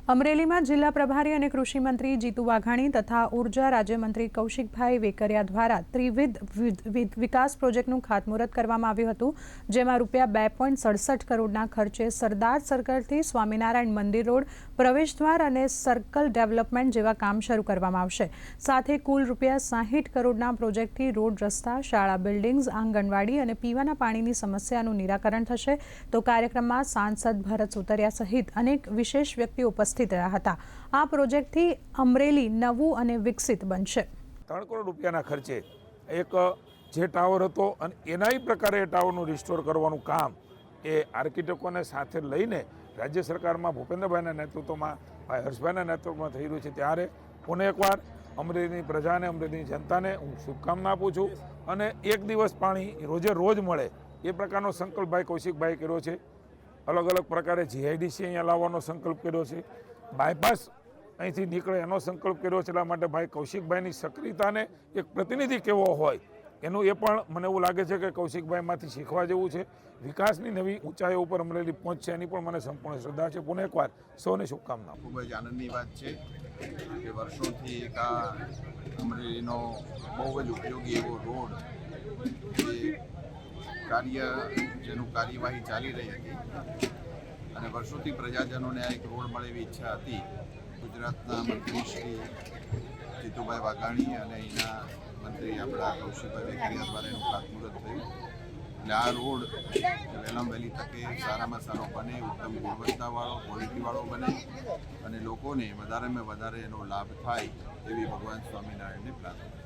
અમરેલીમાં જિલ્લા પ્રભારી અને કૃષિ મંત્રી જીતુ વાઘાણી તથા ઉર્જા રાજ્યમંત્રી કૌશિકભાઈ વેકરિયા દ્વારા ત્રિવિધ વિકાસ પ્રોજેક્ટનું ખાતમુહૂર્ત કરવામાં આવ્યું હતું, જેમાં રૂપિયા 2.67 કરોડના ખર્ચે સરદાર સર્કલથી સ્વામિનારાયણ મંદિર રોડ, પ્રવેશદ્વાર અને સર્કલ ડેવલપમેન્ટ જેવા કામ શરૂ કરવામાં આવશે। સાથે કુલ રૂપિયા 60 કરોડના પ્રોજેક્ટથી રોડ, રસ્તા, શાળા બિલ્ડિંગ્સ, આંગણવાડી અને પીવાના પાણીની સમસ્યાનું નિરાકરણ થશે। તો કાર્યક્રમમાં સાંસદ ભરત સુતરિયા સહિત અનેક વિશેષ વ્યક્તિઓ ઉપસ્થિત રહ્યા હતા। આ પ્રોજેક્ટથી અમરેલી નવું અને વિકસિત બનશે। 3 કરોડ રૂપિયાના ખર્ચે એક જે ટાવર હતો અને એનાય પ્રકારે એ ટાવરનું રિસ્ટોર કરવાનું કામ એ આર્કિટેક્ટોને સાથે લઈને રાજ્ય સરકારમાં ભૂપેન્દ્રભાઈના નેતૃત્વમાં, ભાઈ હર્ષભાઈના નેતૃત્વમાં થઈ રહ્યું છે। ત્યારે પુનઃ એકવાર અમરેલીની પ્રજાને, અમરેલીની જનતાને હું શુભકામના આપું છું અને એક દિવસ પાણી રોજે રોજ મળે એ પ્રકારનો સંકલ્પ ભાઈ કૌશિકભાઈ કર્યો છે। અલગ અલગ પ્રકારે જીઆઈડીસી અહીંયા લાવવાનો સંકલ્પ કર્યો છે, બાયપાસ અહીંથી નીકળે એનો સંકલ્પ કર્યો છે। એટલા માટે ભાઈ કૌશિકભાઈની સક્રિયતાને એક પ્રતિનિધિ કેવો હોય એનું એ પણ મને એવું લાગે છે કે કૌશિકભાઈમાંથી શીખવા જેવું છે। વિકાસની નવી ઊંચાઈઓ ઉપર અમરેલી પહોંચશે એની પણ મને સંપૂર્ણ શ્રદ્ધા છે। પુનઃ એકવાર સૌને શુભકામનાઓ। ખૂબ જ આનંદની વાત છે કે વર્ષોથી એક આ અમરેલીનો બહુ જ ઉપયોગી એવો રોડ જેનું કાર્યવાહી ચાલી રહી હતી અને વર્ષોથી પ્રજાજનોને આ એક રોડ મળે એવી ઈચ્છા હતી। ગુજરાતના મંત્રી શ્રી જીતુભાઈ વાઘાણી અને અહીંના મંત્રી આપણા કૌશિકભાઈ વેકરિયા દ્વારા એનું ખાતમુહૂર્ત થયું એટલે આ રોડ વહેલામાં વહેલી તકે સારામાં સારો બને, ઉત્તમ ગુણવત્તાવાળો, ક્વોલિટીવાળો બને અને લોકોને વધારેમાં વધારે એનો લાભ થાય એવી ભગવાન સ્વામિનારાયણને પ્રાર્થના।